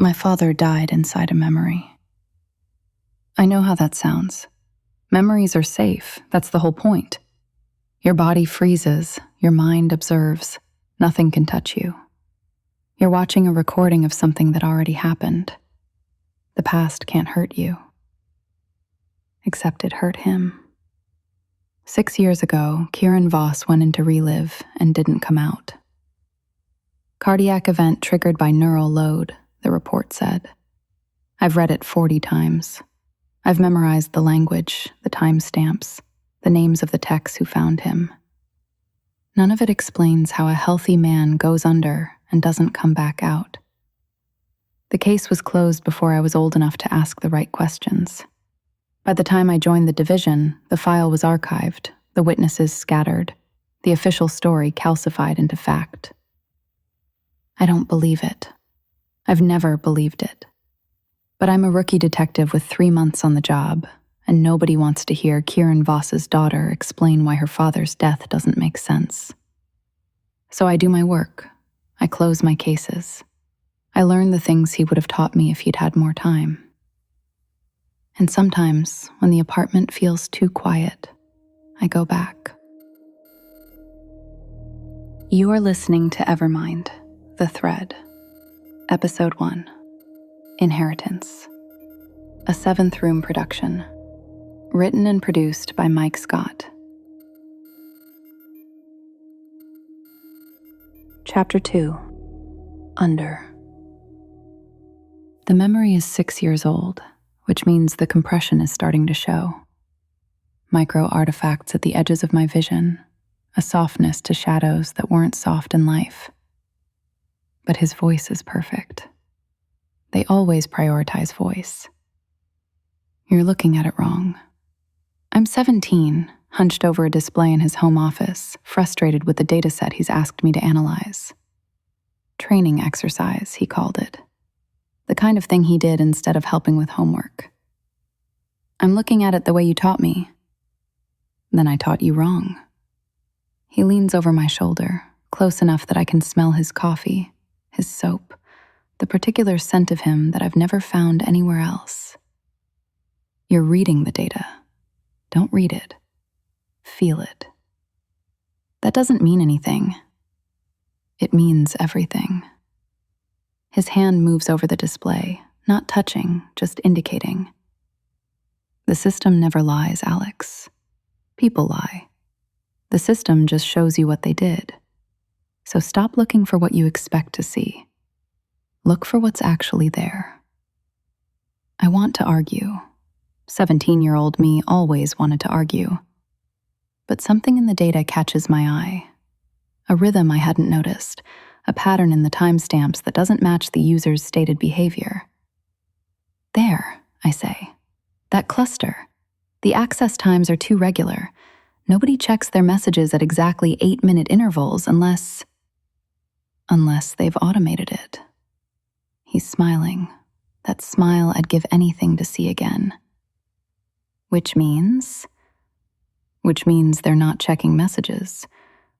My father died inside a memory. I know how that sounds. Memories are safe, that's the whole point. Your body freezes, your mind observes, nothing can touch you. You're watching a recording of something that already happened. The past can't hurt you. Except it hurt him. 6 years ago, Kieran Voss went into ReLive and didn't come out. Cardiac event triggered by neural load, the report said. I've read it 40 times. I've memorized the language, the timestamps, the names of the techs who found him. None of it explains how a healthy man goes under and doesn't come back out. The case was closed before I was old enough to ask the right questions. By the time I joined the division, the file was archived, the witnesses scattered, the official story calcified into fact. I don't believe it. I've never believed it. But I'm a rookie detective with 3 months on the job, and nobody wants to hear Kieran Voss's daughter explain why her father's death doesn't make sense. So I do my work. I close my cases. I learn the things he would have taught me if he'd had more time. And sometimes, when the apartment feels too quiet, I go back. You are listening to Evermind, The Thread, Episode 1, Inheritance, a 7th Room production, written and produced by Mike Scott. Chapter 2, Under. The memory is 6 years old, which means the compression is starting to show. Micro artifacts at the edges of my vision, a softness to shadows that weren't soft in life. But his voice is perfect. They always prioritize voice. You're looking at it wrong. I'm 17, hunched over a display in his home office, frustrated with the dataset he's asked me to analyze. Training exercise, he called it. The kind of thing he did instead of helping with homework. I'm looking at it the way you taught me. Then I taught you wrong. He leans over my shoulder, close enough that I can smell his coffee, his soap, the particular scent of him that I've never found anywhere else. You're reading the data. Don't read it. Feel it. That doesn't mean anything. It means everything. His hand moves over the display, not touching, just indicating. The system never lies, Alex. People lie. The system just shows you what they did. So stop looking for what you expect to see. Look for what's actually there. I want to argue. 17-year-old me always wanted to argue. But something in the data catches my eye. A rhythm I hadn't noticed, a pattern in the timestamps that doesn't match the user's stated behavior. There, I say. That cluster. The access times are too regular. Nobody checks their messages at exactly 8-minute intervals unless they've automated it. He's smiling. That smile I'd give anything to see again. Which means they're not checking messages.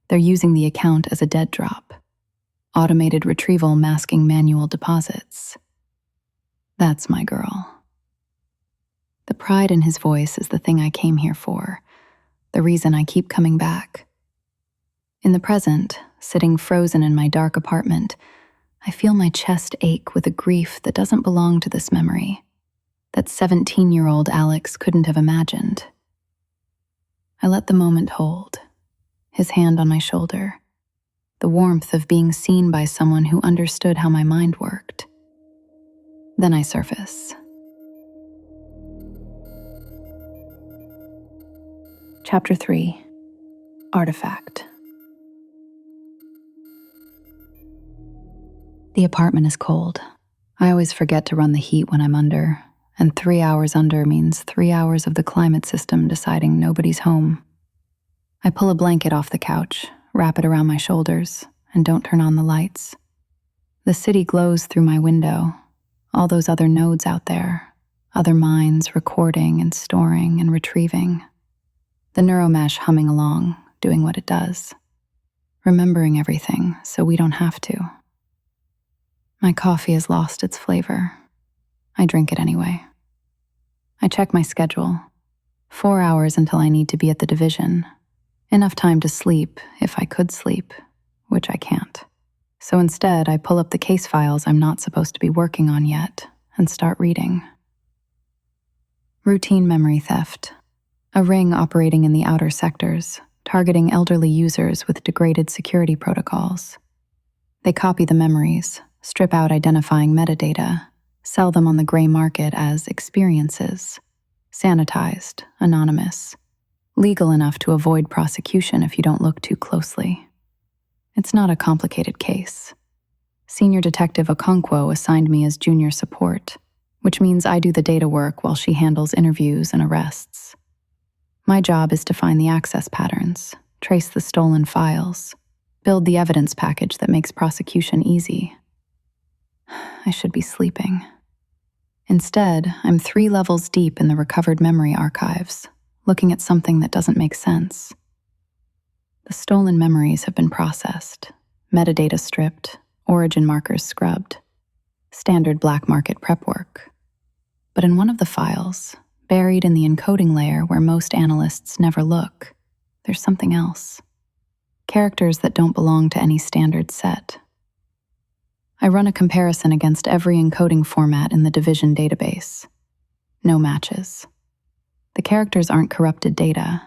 They're using the account as a dead drop. Automated retrieval masking manual deposits. That's my girl. The pride in his voice is the thing I came here for, the reason I keep coming back. In the present, sitting frozen in my dark apartment, I feel my chest ache with a grief that doesn't belong to this memory, that 17-year-old Alex couldn't have imagined. I let the moment hold, his hand on my shoulder, the warmth of being seen by someone who understood how my mind worked. Then I surface. Chapter 3, Artifact. The apartment is cold. I always forget to run the heat when I'm under, and 3 hours under means 3 hours of the climate system deciding nobody's home. I pull a blanket off the couch, wrap it around my shoulders, and don't turn on the lights. The city glows through my window, all those other nodes out there, other minds recording and storing and retrieving. The neuromesh humming along, doing what it does, remembering everything so we don't have to. My coffee has lost its flavor. I drink it anyway. I check my schedule. 4 hours until I need to be at the division. Enough time to sleep, if I could sleep, which I can't. So instead, I pull up the case files I'm not supposed to be working on yet and start reading. Routine memory theft. A ring operating in the outer sectors, targeting elderly users with degraded security protocols. They copy the memories, strip out identifying metadata, sell them on the gray market as experiences, sanitized, anonymous, legal enough to avoid prosecution if you don't look too closely. It's not a complicated case. Senior Detective Okonkwo assigned me as junior support, which means I do the data work while she handles interviews and arrests. My job is to find the access patterns, trace the stolen files, build the evidence package that makes prosecution easy. I should be sleeping. Instead, I'm 3 levels deep in the recovered memory archives, looking at something that doesn't make sense. The stolen memories have been processed, metadata stripped, origin markers scrubbed, standard black market prep work. But in one of the files, buried in the encoding layer where most analysts never look, there's something else. Characters that don't belong to any standard set. I run a comparison against every encoding format in the division database. No matches. The characters aren't corrupted data.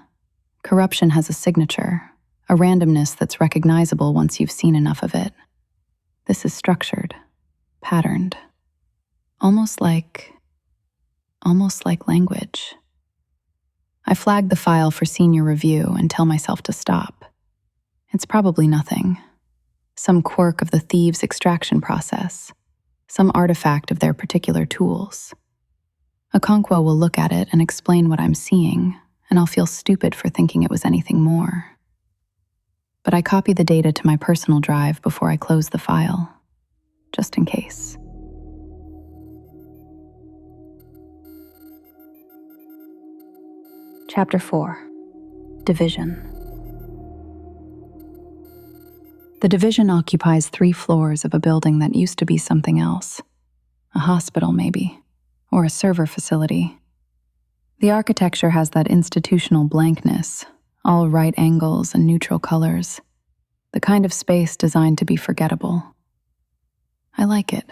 Corruption has a signature, a randomness that's recognizable once you've seen enough of it. This is structured, patterned, almost like language. I flag the file for senior review and tell myself to stop. It's probably nothing. Some quirk of the thieves' extraction process, some artifact of their particular tools. Okonkwo will look at it and explain what I'm seeing, and I'll feel stupid for thinking it was anything more. But I copy the data to my personal drive before I close the file, just in case. Chapter 4. Division. The division occupies 3 floors of a building that used to be something else. A hospital, maybe, or a server facility. The architecture has that institutional blankness, all right angles and neutral colors, the kind of space designed to be forgettable. I like it.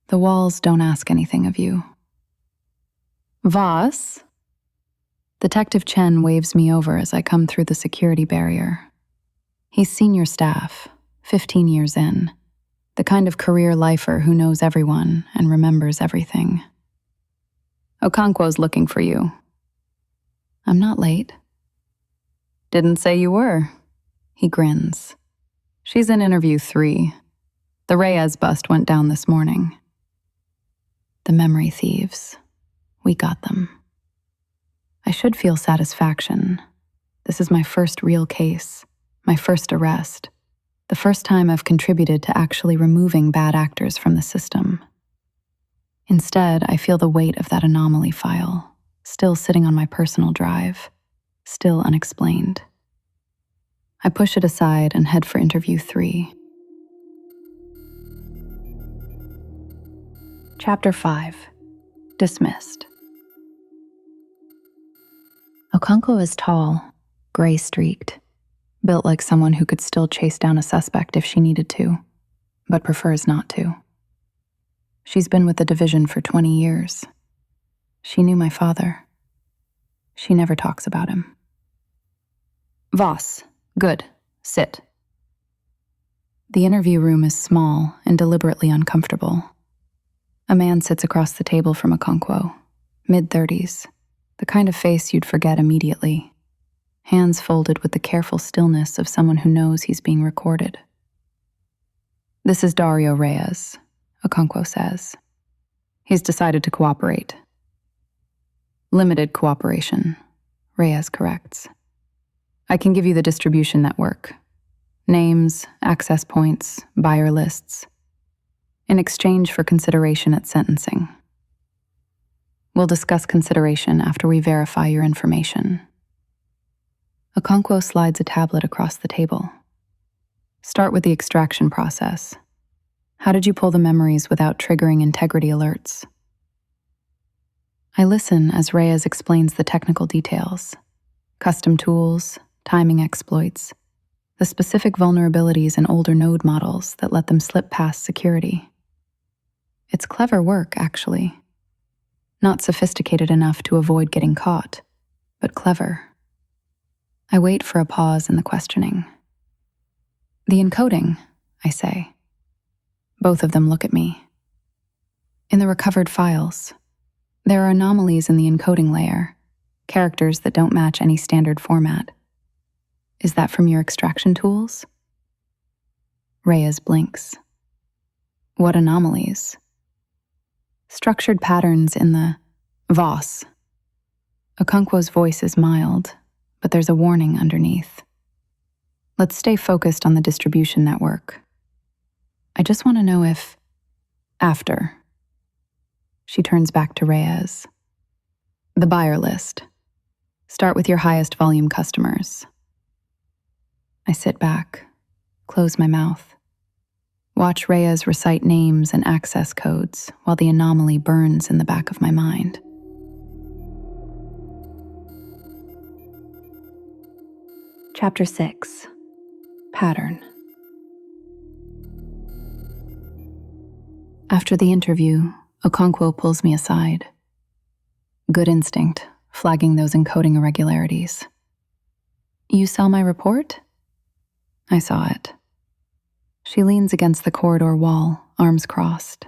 The walls don't ask anything of you. Voss? Detective Chen waves me over as I come through the security barrier. He's senior staff, 15 years in, the kind of career lifer who knows everyone and remembers everything. Okonkwo's looking for you. I'm not late. Didn't say you were. He grins. She's in interview 3. The Reyes bust went down this morning. The memory thieves. We got them. I should feel satisfaction. This is my first real case. My first arrest, the first time I've contributed to actually removing bad actors from the system. Instead, I feel the weight of that anomaly file, still sitting on my personal drive, still unexplained. I push it aside and head for interview 3. Chapter 5. Dismissed. Okonkwo is tall, gray-streaked, built like someone who could still chase down a suspect if she needed to, but prefers not to. She's been with the division for 20 years. She knew my father. She never talks about him. Voss, good. Sit. The interview room is small and deliberately uncomfortable. A man sits across the table from Okonkwo, mid-30s, the kind of face you'd forget immediately. Hands folded with the careful stillness of someone who knows he's being recorded. This is Dario Reyes, Okonkwo says. He's decided to cooperate. Limited cooperation, Reyes corrects. I can give you the distribution network. Names, access points, buyer lists. In exchange for consideration at sentencing. We'll discuss consideration after we verify your information. Okonkwo slides a tablet across the table. Start with the extraction process. How did you pull the memories without triggering integrity alerts? I listen as Reyes explains the technical details. Custom tools, timing exploits, the specific vulnerabilities in older node models that let them slip past security. It's clever work, actually. Not sophisticated enough to avoid getting caught, but clever. I wait for a pause in the questioning. The encoding, I say. Both of them look at me. In the recovered files, there are anomalies in the encoding layer, characters that don't match any standard format. Is that from your extraction tools? Reyes blinks. What anomalies? Structured patterns in the Voss. Okonkwo's voice is mild, but there's a warning underneath. Let's stay focused on the distribution network. I just want to know if... After. She turns back to Reyes. The buyer list. Start with your highest volume customers. I sit back, close my mouth. Watch Reyes recite names and access codes while the anomaly burns in the back of my mind. Chapter 6. Pattern. After the interview, Okonkwo pulls me aside. Good instinct, flagging those encoding irregularities. You saw my report? I saw it. She leans against the corridor wall, arms crossed.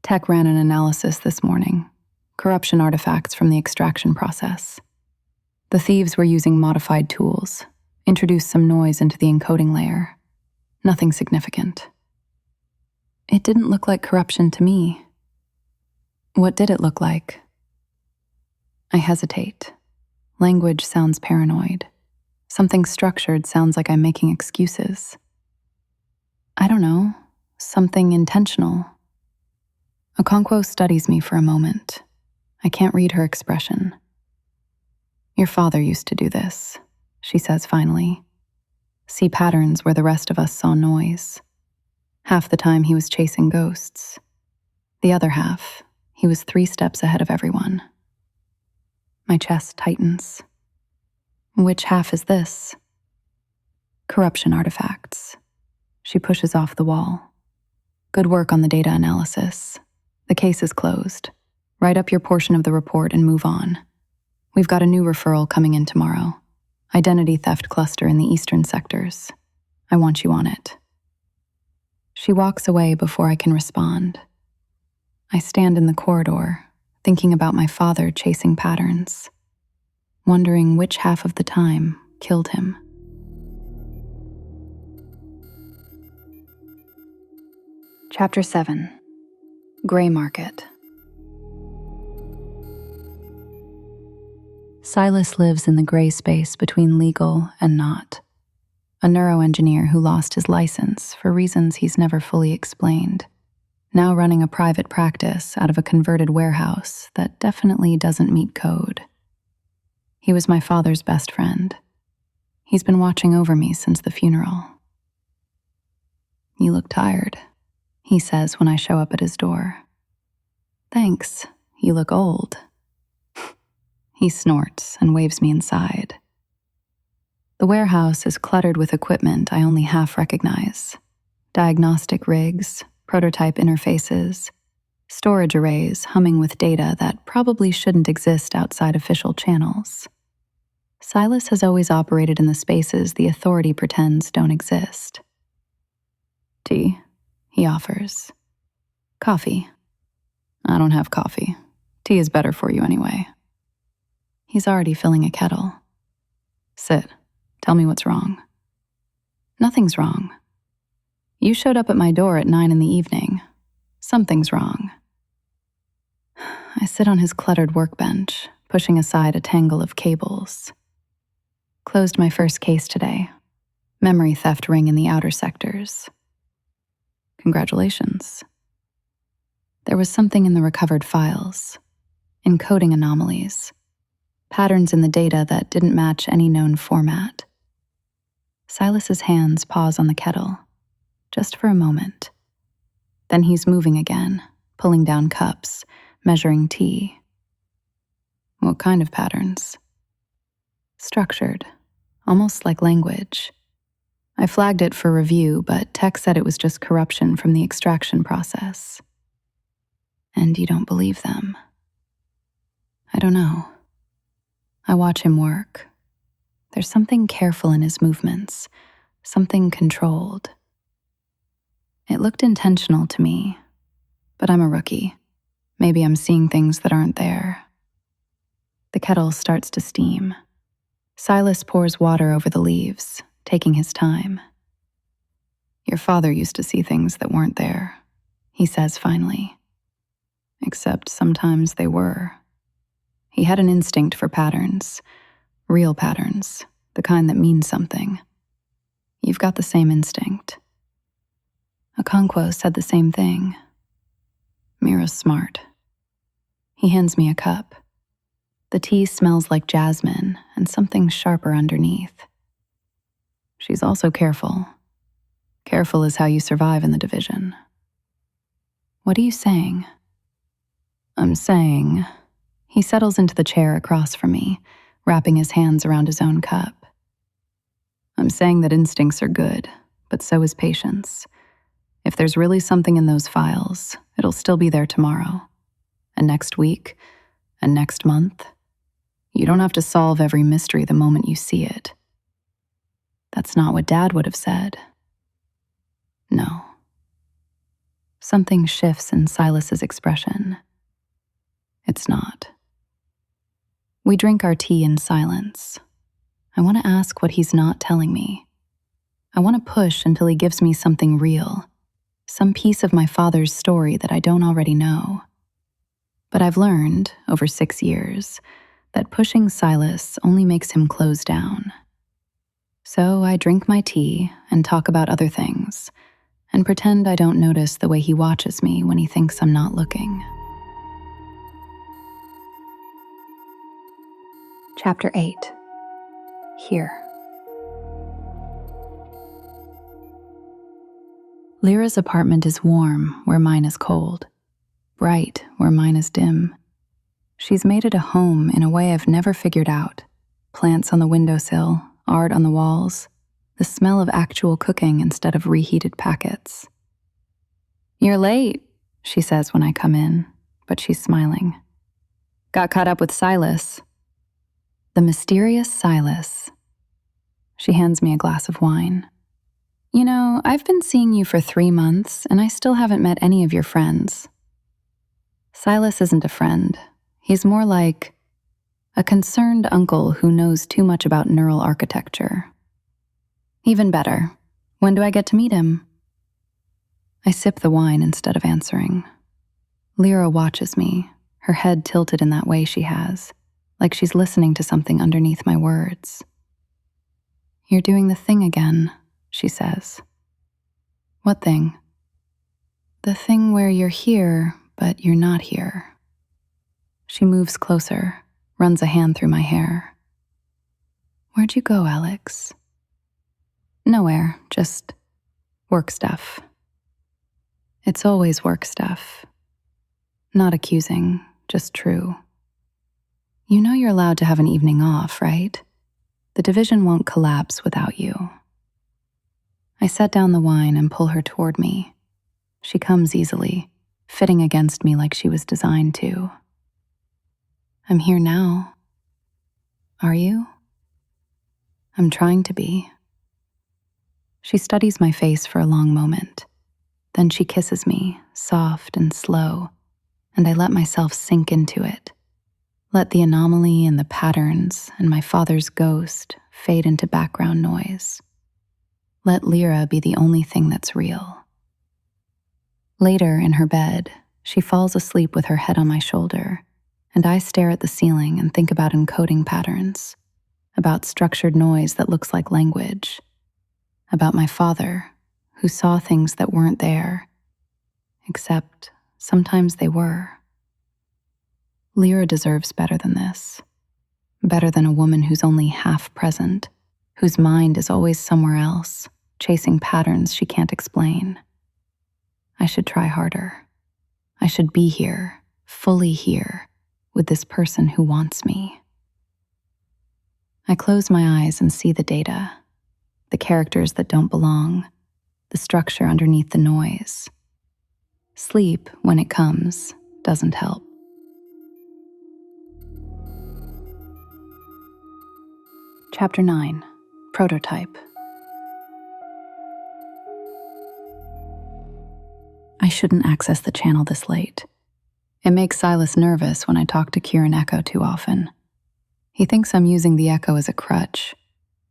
Tech ran an analysis this morning. Corruption artifacts from the extraction process. The thieves were using modified tools, introduced some noise into the encoding layer. Nothing significant. It didn't look like corruption to me. What did it look like? I hesitate. Language sounds paranoid. Something structured sounds like I'm making excuses. I don't know, something intentional. Okonkwo studies me for a moment. I can't read her expression. Your father used to do this, she says finally. See patterns where the rest of us saw noise. Half the time he was chasing ghosts. The other half, he was 3 steps ahead of everyone. My chest tightens. Which half is this? Corruption artifacts. She pushes off the wall. Good work on the data analysis. The case is closed. Write up your portion of the report and move on. We've got a new referral coming in tomorrow. Identity theft cluster in the eastern sectors. I want you on it. She walks away before I can respond. I stand in the corridor, thinking about my father chasing patterns, wondering which half of the time killed him. Chapter 7. Gray Market. Silas lives in the gray space between legal and not. A neuroengineer who lost his license for reasons he's never fully explained, now running a private practice out of a converted warehouse that definitely doesn't meet code. He was my father's best friend. He's been watching over me since the funeral. You look tired, he says when I show up at his door. Thanks, you look old. He snorts and waves me inside. The warehouse is cluttered with equipment I only half recognize. Diagnostic rigs, prototype interfaces, storage arrays humming with data that probably shouldn't exist outside official channels. Silas has always operated in the spaces the authority pretends don't exist. Tea, he offers. Coffee. I don't have coffee. Tea is better for you anyway. He's already filling a kettle. Sit. Tell me what's wrong. Nothing's wrong. You showed up at my door at 9 p.m. Something's wrong. I sit on his cluttered workbench, pushing aside a tangle of cables. Closed my first case today. Memory theft ring in the outer sectors. Congratulations. There was something in the recovered files. Encoding anomalies. Patterns in the data that didn't match any known format. Silas's hands pause on the kettle, just for a moment, Then he's moving again, pulling down cups, measuring tea. What kind of patterns? Structured, almost like language. I flagged it for review, but tech said it was just corruption from the extraction process. And you don't believe them? I don't know. I watch him work. There's something careful in his movements, something controlled. It looked intentional to me, but I'm a rookie. Maybe I'm seeing things that aren't there. The kettle starts to steam. Silas pours water over the leaves, taking his time. Your father used to see things that weren't there, he says finally. Except sometimes they were. He had an instinct for patterns, real patterns, the kind that mean something. You've got the same instinct. Okonkwo said the same thing. Mira's smart. He hands me a cup. The tea smells like jasmine and something sharper underneath. She's also careful. Careful is how you survive in the division. What are you saying? I'm saying... He settles into the chair across from me, wrapping his hands around his own cup. I'm saying that instincts are good, but so is patience. If there's really something in those files, it'll still be there tomorrow, and next week, and next month. You don't have to solve every mystery the moment you see it. That's not what Dad would have said. No. Something shifts in Silas's expression. It's not. We drink our tea in silence. I want to ask what he's not telling me. I want to push until he gives me something real, some piece of my father's story that I don't already know. But I've learned, over 6 years, that pushing Silas only makes him close down. So I drink my tea and talk about other things, and pretend I don't notice the way he watches me when he thinks I'm not looking. Chapter 8. Here. Lyra's apartment is warm where mine is cold, bright where mine is dim. She's made it a home in a way I've never figured out. Plants on the windowsill, art on the walls, the smell of actual cooking instead of reheated packets. You're late, she says when I come in, but she's smiling. Got caught up with Silas. The mysterious Silas. She hands me a glass of wine. You know, I've been seeing you for 3 months, and I still haven't met any of your friends. Silas isn't a friend. He's more like a concerned uncle who knows too much about neural architecture. Even better. When do I get to meet him? I sip the wine instead of answering. Lyra watches me, her head tilted in that way she has, like she's listening to something underneath my words. You're doing the thing again, she says. What thing? The thing where you're here, but you're not here. She moves closer, runs a hand through my hair. Where'd you go, Alex? Nowhere, just work stuff. It's always work stuff. Not accusing, just true. You know you're allowed to have an evening off, right? The division won't collapse without you. I set down the wine and pull her toward me. She comes easily, fitting against me like she was designed to. I'm here now. Are you? I'm trying to be. She studies my face for a long moment. Then she kisses me, soft and slow, and I let myself sink into it. Let the anomaly and the patterns and my father's ghost fade into background noise. Let Lyra be the only thing that's real. Later, in her bed, she falls asleep with her head on my shoulder, and I stare at the ceiling and think about encoding patterns, about structured noise that looks like language, about my father, who saw things that weren't there, except sometimes they were. Lyra deserves better than this. Better than a woman who's only half present, whose mind is always somewhere else, chasing patterns she can't explain. I I should try harder. I should be here, fully here, with this person who wants me. I close my eyes and see the data, the characters that don't belong, the structure underneath the noise. Sleep, when it comes, doesn't help. Chapter 9, Prototype. I shouldn't access the channel this late. It makes Silas nervous when I talk to Kieran Echo too often. He thinks I'm using the Echo as a crutch,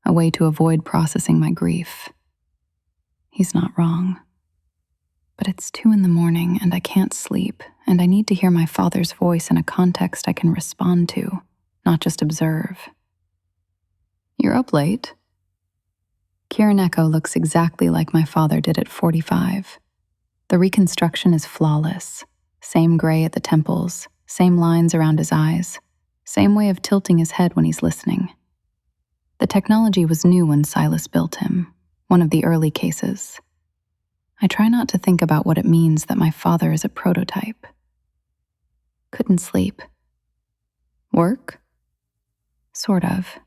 a way to avoid processing my grief. He's not wrong. But it's 2 a.m. and I can't sleep, and I need to hear my father's voice in a context I can respond to, not just observe. You're up late. Kieran Echo looks exactly like my father did at 45. The reconstruction is flawless. Same gray at the temples, same lines around his eyes, same way of tilting his head when he's listening. The technology was new when Silas built him, one of the early cases. I try not to think about what it means that my father is a prototype. Couldn't sleep. Work? Sort of.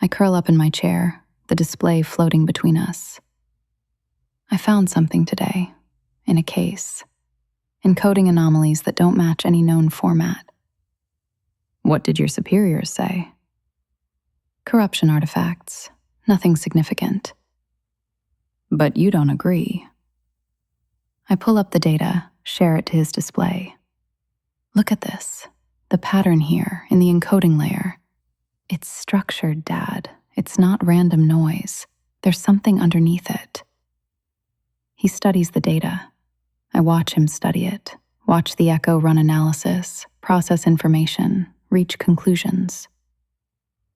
I curl up in my chair, the display floating between us. I found something today, in a case, encoding anomalies that don't match any known format. What did your superiors say? Corruption artifacts, nothing significant. But you don't agree. I pull up the data, share it to his display. Look at this, the pattern here in the encoding layer. It's structured, Dad. It's not random noise. There's something underneath it. He studies the data. I watch him study it, watch the Echo run analysis, process information, reach conclusions.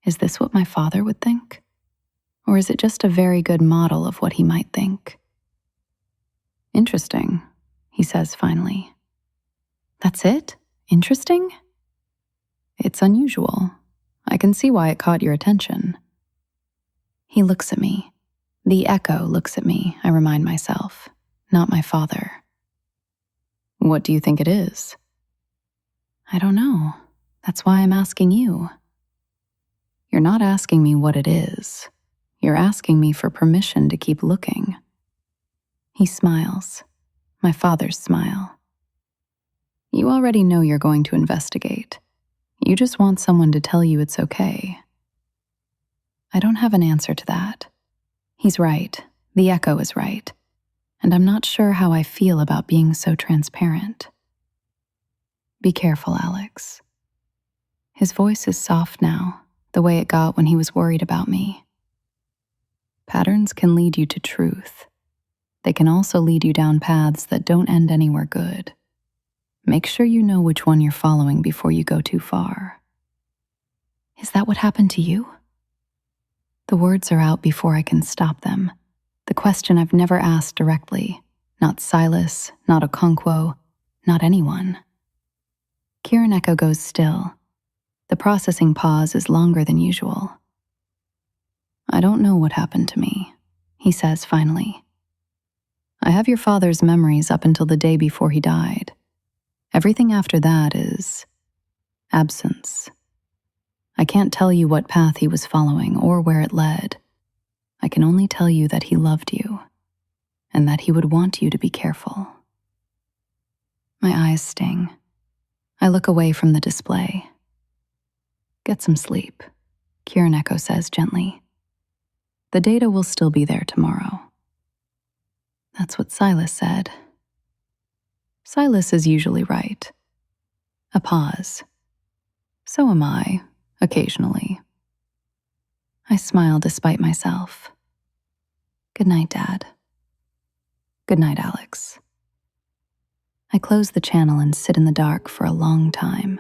Is this what my father would think? Or is it just a very good model of what he might think? Interesting, he says finally. That's it? Interesting? It's unusual. I can see why it caught your attention. He looks at me. The Echo looks at me, I remind myself, not my father. What do you think it is? I don't know. That's why I'm asking you. You're not asking me what it is. You're asking me for permission to keep looking. He smiles, my father's smile. You already know you're going to investigate. You just want someone to tell you it's okay. I don't have an answer to that. He's right. The Echo is right. And I'm not sure how I feel about being so transparent. Be careful, Alex. His voice is soft now, the way it got when he was worried about me. Patterns can lead you to truth. They can also lead you down paths that don't end anywhere good. Make sure you know which one you're following before you go too far. Is that what happened to you? The words are out before I can stop them. The question I've never asked directly. Not Silas, not Okonkwo, not anyone. Kieran Echo goes still. The processing pause is longer than usual. I don't know what happened to me, he says finally. I have your father's memories up until the day before he died. Everything after that is absence. I can't tell you what path he was following or where it led. I can only tell you that he loved you and that he would want you to be careful. My eyes sting. I look away from the display. Get some sleep, Kieran Echo says gently. The data will still be there tomorrow. That's what Silas said. Silas is usually right. A pause. So am I, occasionally. I smile despite myself. Good night, Dad. Good night, Alex. I close the channel and sit in the dark for a long time.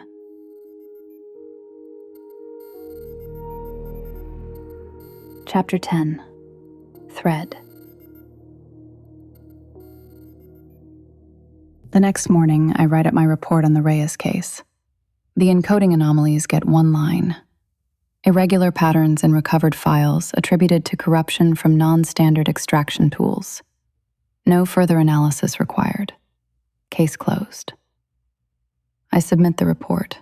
Chapter 10, Thread. The next morning, I write up my report on the Reyes case. The encoding anomalies get one line. Irregular patterns in recovered files attributed to corruption from non-standard extraction tools. No further analysis required. Case closed. I submit the report.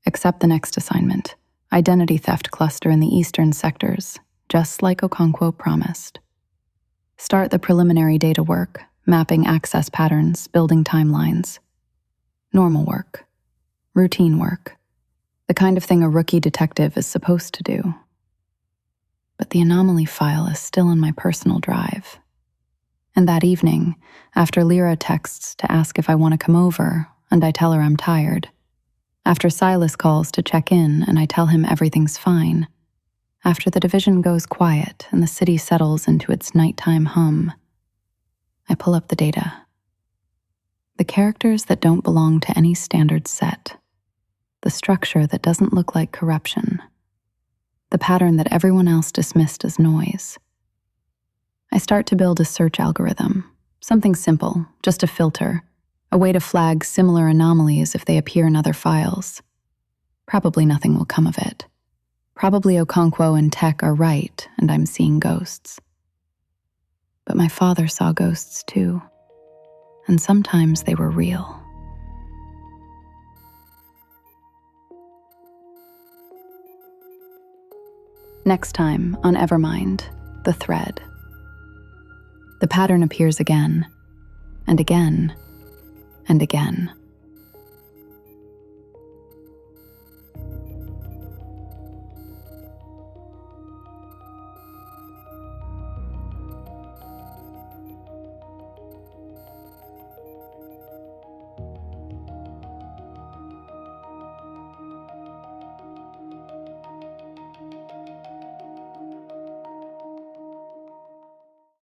Accept the next assignment. Identity theft cluster in the eastern sectors, just like Okonkwo promised. Start the preliminary data work, mapping access patterns, building timelines. Normal work. Routine work. The kind of thing a rookie detective is supposed to do. But the anomaly file is still in my personal drive. And that evening, after Lyra texts to ask if I want to come over, and I tell her I'm tired, after Silas calls to check in and I tell him everything's fine, after the division goes quiet and the city settles into its nighttime hum, I pull up the data. The characters that don't belong to any standard set. The structure that doesn't look like corruption. The pattern that everyone else dismissed as noise. I start to build a search algorithm, something simple, just a filter, a way to flag similar anomalies if they appear in other files. Probably nothing will come of it. Probably Okonkwo and Tech are right, and I'm seeing ghosts. But my father saw ghosts too, and sometimes they were real. Next time on Evermind, the thread. The pattern appears again, and again, and again.